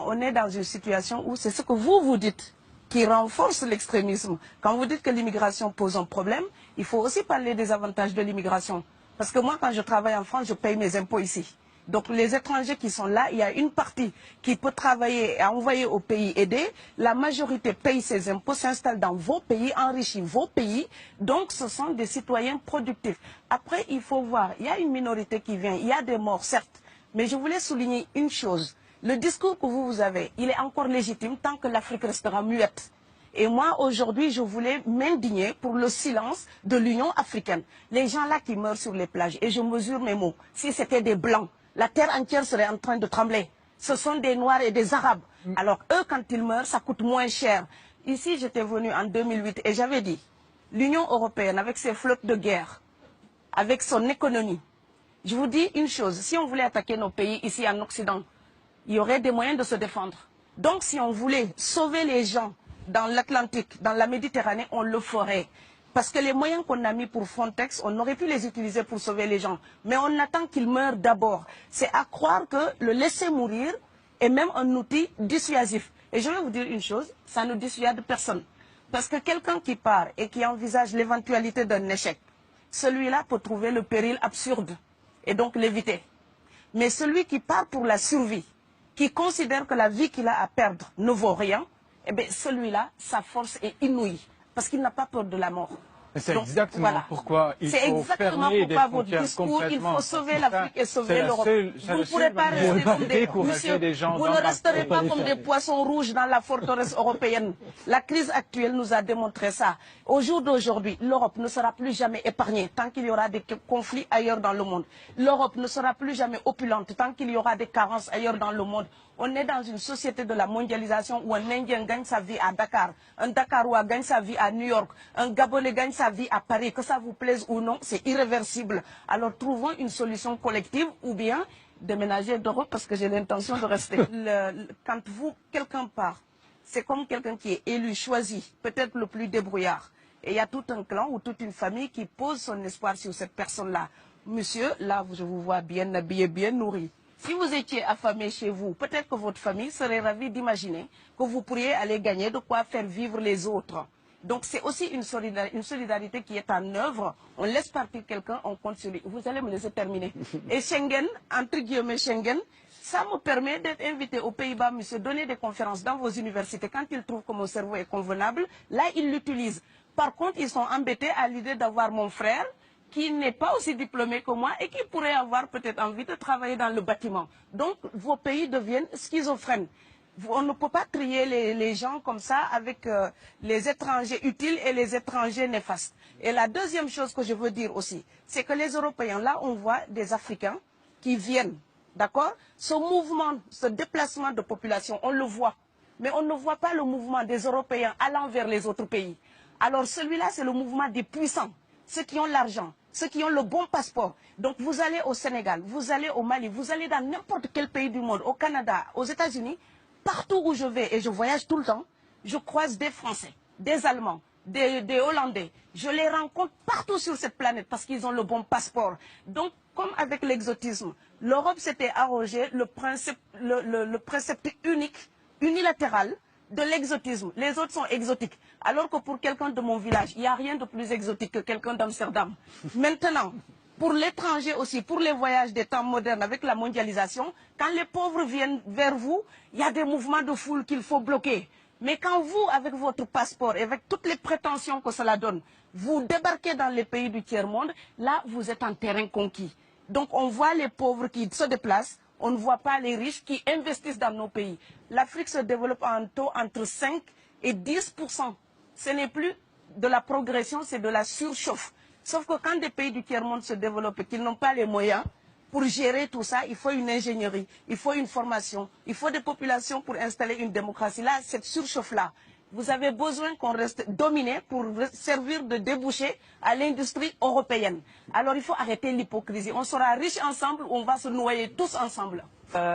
On est dans une situation où c'est ce que vous dites qui renforce l'extrémisme. Quand vous dites que l'immigration pose un problème, il faut aussi parler des avantages de l'immigration. Parce que moi, quand je travaille en France, je paye mes impôts ici. Donc les étrangers qui sont là, il y a une partie qui peut travailler et envoyer au pays aider. La majorité paye ses impôts, s'installe dans vos pays, enrichit vos pays. Donc ce sont des citoyens productifs. Après, il faut voir, il y a une minorité qui vient, il y a des morts, certes. Mais je voulais souligner une chose. Le discours que vous avez, il est encore légitime tant que l'Afrique restera muette. Et moi, aujourd'hui, je voulais m'indigner pour le silence de l'Union africaine. Les gens là qui meurent sur les plages, et je mesure mes mots, si c'était des Blancs, la terre entière serait en train de trembler. Ce sont des Noirs et des Arabes. Alors eux, quand ils meurent, ça coûte moins cher. Ici, j'étais venu en 2008 et j'avais dit, l'Union européenne, avec ses flottes de guerre, avec son économie, je vous dis une chose, si on voulait attaquer nos pays ici en Occident, il y aurait des moyens de se défendre. Donc si on voulait sauver les gens dans l'Atlantique, dans la Méditerranée, on le ferait. Parce que les moyens qu'on a mis pour Frontex, on aurait pu les utiliser pour sauver les gens. Mais on attend qu'ils meurent d'abord. C'est à croire que le laisser mourir est même un outil dissuasif. Et je vais vous dire une chose, ça ne dissuade personne. Parce que quelqu'un qui part et qui envisage l'éventualité d'un échec, celui-là peut trouver le péril absurde et donc l'éviter. Mais celui qui part pour la survie, qui considère que la vie qu'il a à perdre ne vaut rien, eh bien celui-là, sa force est inouïe, parce qu'il n'a pas peur de la mort. C'est exactement pourquoi il faut fermer des frontières complètement. Il faut sauver l'Afrique et sauver l'Europe. Vous ne pourrez pas rester comme vous ne resterez pas comme des poissons rouges dans la forteresse européenne. La crise actuelle nous a démontré ça. Au jour d'aujourd'hui, l'Europe ne sera plus jamais épargnée tant qu'il y aura des conflits ailleurs dans le monde. L'Europe ne sera plus jamais opulente tant qu'il y aura des carences ailleurs dans le monde. On est dans une société de la mondialisation où un Indien gagne sa vie à Dakar, un Dakarois gagne sa vie à New York, un Gabonais gagne sa vie à Paris. Que ça vous plaise ou non, c'est irréversible. Alors trouvons une solution collective ou bien déménager d'Europe parce que j'ai l'intention de rester. Quand quelqu'un part, c'est comme quelqu'un qui est élu, choisi, peut-être le plus débrouillard. Et il y a tout un clan ou toute une famille qui pose son espoir sur cette personne-là. Monsieur, là, je vous vois bien habillé, bien nourri. Si vous étiez affamé chez vous, peut-être que votre famille serait ravie d'imaginer que vous pourriez aller gagner de quoi faire vivre les autres. Donc c'est aussi une solidarité qui est en œuvre. On laisse partir quelqu'un, on compte sur lui. Vous allez me laisser terminer. Et Schengen, entre guillemets Schengen, ça me permet d'être invité aux Pays-Bas, monsieur, donner des conférences dans vos universités. Quand ils trouvent que mon cerveau est convenable, là, ils l'utilisent. Par contre, ils sont embêtés à l'idée d'avoir mon frère, qui n'est pas aussi diplômé que moi et qui pourrait avoir peut-être envie de travailler dans le bâtiment. Donc, vos pays deviennent schizophrènes. On ne peut pas trier les gens comme ça avec les étrangers utiles et les étrangers néfastes. Et la deuxième chose que je veux dire aussi, c'est que les Européens, là, on voit des Africains qui viennent, d'accord? Ce mouvement, ce déplacement de population, on le voit. Mais on ne voit pas le mouvement des Européens allant vers les autres pays. Alors celui-là, c'est le mouvement des puissants, ceux qui ont l'argent, ceux qui ont le bon passeport. Donc vous allez au Sénégal, vous allez au Mali, vous allez dans n'importe quel pays du monde, au Canada, aux États-Unis, partout où je vais, et je voyage tout le temps, je croise des Français, des Allemands, des Hollandais. Je les rencontre partout sur cette planète parce qu'ils ont le bon passeport. Donc, comme avec l'exotisme, l'Europe s'était arrogé le précepte unique, unilatéral, de l'exotisme. Les autres sont exotiques. Alors que pour quelqu'un de mon village, il n'y a rien de plus exotique que quelqu'un d'Amsterdam. Maintenant, pour l'étranger aussi, pour les voyages des temps modernes avec la mondialisation, quand les pauvres viennent vers vous, il y a des mouvements de foule qu'il faut bloquer. Mais quand vous, avec votre passeport et avec toutes les prétentions que cela donne, vous débarquez dans les pays du tiers-monde, là, vous êtes en terrain conquis. Donc, on voit les pauvres qui se déplacent, on ne voit pas les riches qui investissent dans nos pays. L'Afrique se développe en taux entre 5 et 10%. Ce n'est plus de la progression, c'est de la surchauffe. Sauf que quand des pays du tiers-monde se développent et qu'ils n'ont pas les moyens pour gérer tout ça, il faut une ingénierie, il faut une formation, il faut des populations pour installer une démocratie. Là, cette surchauffe-là, vous avez besoin qu'on reste dominé pour servir de débouché à l'industrie européenne. Alors il faut arrêter l'hypocrisie. On sera riches ensemble ou on va se noyer tous ensemble.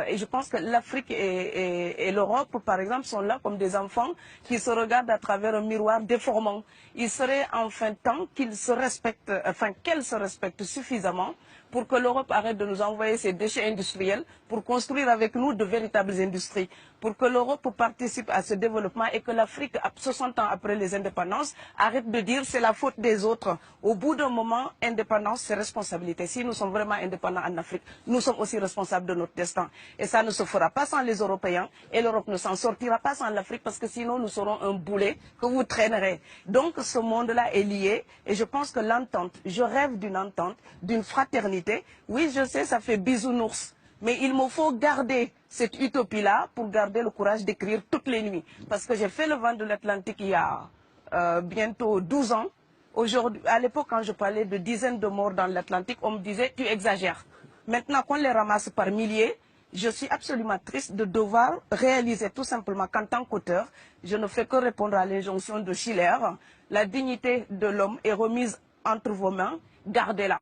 Et je pense que l'Afrique et l'Europe, par exemple, sont là comme des enfants qui se regardent à travers un miroir déformant. Il serait enfin temps qu'ils se respectent, qu'elles se respectent suffisamment pour que l'Europe arrête de nous envoyer ses déchets industriels pour construire avec nous de véritables industries, pour que l'Europe participe à ce développement et que l'Afrique, 60 ans après les indépendances, arrête de dire c'est la faute des autres. Au bout d'un moment, indépendance, c'est responsabilité. Si nous sommes vraiment indépendants en Afrique, nous sommes aussi responsables de notre destin. Et ça ne se fera pas sans les Européens et l'Europe ne s'en sortira pas sans l'Afrique parce que sinon nous serons un boulet que vous traînerez. Donc ce monde-là est lié et je pense que l'entente, je rêve d'une entente, d'une fraternité. Oui, je sais, ça fait bisounours. Mais il me faut garder cette utopie-là pour garder le courage d'écrire toutes les nuits. Parce que j'ai fait le vent de l'Atlantique il y a bientôt 12 ans. Aujourd'hui, à l'époque, quand je parlais de dizaines de morts dans l'Atlantique, on me disait « tu exagères ». Maintenant qu'on les ramasse par milliers, je suis absolument triste de devoir réaliser tout simplement qu'en tant qu'auteur, je ne fais que répondre à l'injonction de Schiller. La dignité de l'homme est remise entre vos mains, gardez-la.